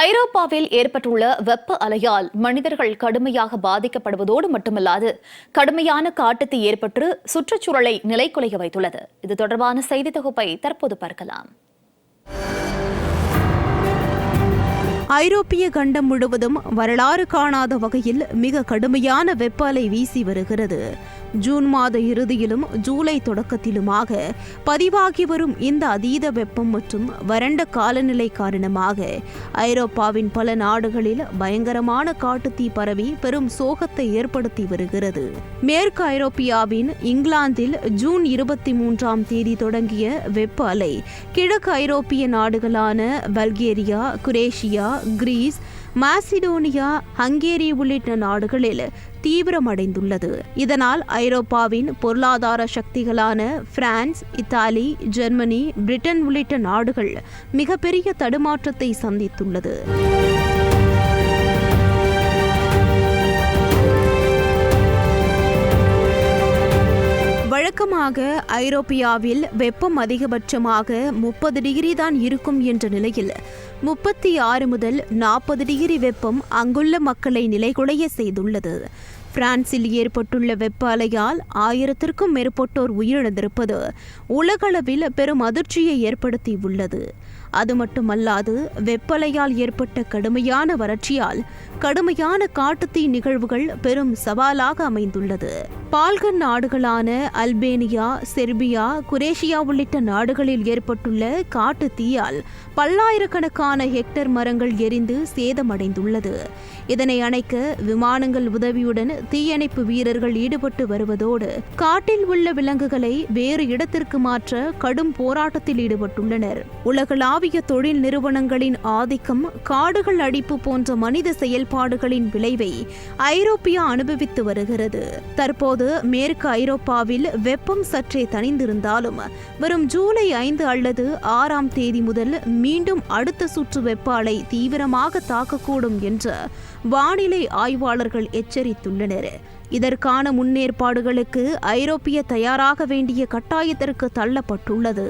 ஐரோப்பாவில் ஏற்பட்டுள்ள வெப்ப அலையால் மனிதர்கள் கடுமையாக பாதிக்கப்படுவதோடு மட்டுமல்லாது கடுமையான காட்டுத்தீ ஏற்பட்டு சுற்றுச்சூழலை நிலைகுலைய வைத்துள்ளது. இது தொடர்பான செய்தி தொகுப்பை தற்போது பார்க்கலாம். ஐரோப்பிய கண்டம் முழுவதும் வரலாறு காணாத வகையில் மிக கடுமையான வெப்ப அலை வீசி வருகிறது. ஜூன் மாத இறுதியிலும் ஜூலை தொடக்கத்திலுமாக பதிவாகி வரும் இந்த அதீத வெப்பம் மற்றும் வறண்ட காலநிலை காரணமாக ஐரோப்பாவின் பல நாடுகளில் பயங்கரமான காட்டுத்தீ பரவி பெரும் சோகத்தை ஏற்படுத்தி வருகிறது. மேற்கு ஐரோப்பியாவின் இங்கிலாந்தில் ஜூன் 23 தொடங்கிய வெப்ப அலை கிழக்கு ஐரோப்பிய நாடுகளான Bulgaria, Croatia, Greece, Macedonia, Hungary உள்ளிட்ட நாடுகளில் தீவிரமடைந்துள்ளது. இதனால் ஐரோப்பாவின் பொருளாதார சக்திகளான பிரான்ஸ், இத்தாலி, ஜெர்மனி, பிரிட்டன் உள்ளிட்ட நாடுகள் மிகப்பெரிய தடுமாற்றத்தை சந்தித்துள்ளது. வழக்கமாக ஐரோப்பியாவில் வெப்பம் அதிகபட்சமாக 30 டிகிரி தான் இருக்கும் என்ற நிலையில் 36 முதல் 40 டிகிரி வெப்பம் அங்குள்ள மக்களை நிலைகுலைய செய்துள்ளது. பிரான்சில் ஏற்பட்டுள்ள வெப்ப அலையால் 1000க்கும் மேற்பட்டோர் உயிரிழந்திருப்பது உலகளவில் பெரும் அதிர்ச்சியை ஏற்படுத்தியுள்ளது. அது மட்டுமல்லாது வெப்பலையால் ஏற்பட்ட கடுமையான வறட்சியால் கடுமையான காட்டுத்தீ நிகழ்வுகள் பெரும் சவாலாக அமைந்துள்ளது. பால்கன் நாடுகளான அல்பேனியா, செர்பியா, குரேஷியா உள்ளிட்ட நாடுகளில் ஏற்பட்டுள்ள காட்டுத்தீயால் பல்லாயிரக்கணக்கான ஹெக்டேர் மரங்கள் எரிந்து சேதமடைந்துள்ளது. இதனை அணைக்க விமானங்கள் உதவியுடன் தீயணைப்பு வீரர்கள் ஈடுபட்டு வருவதோடு காட்டில் உள்ள விலங்குகளை வேறு இடத்திற்கு மாற்ற கடும் போராட்டத்தில் ஈடுபட்டுள்ளனர். உலகளாவிய தொழில் நிறுவனங்களின் ஆதிக்கம், காடுகள் அழிப்பு போன்ற மனித செயல்பாடுகளின் விளைவை ஐரோப்பியா அனுபவித்து வருகிறது. தற்போது மேற்கு ஐரோப்பாவில் வெப்பம் சற்றே தணிந்திருந்தாலும் வரும் ஜூலை 5 அல்லது 6 முதல் மீண்டும் அடுத்த சுற்று வெப்ப அலை தீவிரமாக தாக்கக்கூடும் என்று வானிலை ஆய்வாளர்கள் எச்சரித்துள்ளனர். இதற்கான முன்னேற்பாடுகளுக்கு ஐரோப்பிய தயாராக வேண்டிய கட்டாயத்திற்கு தள்ளப்பட்டுள்ளது.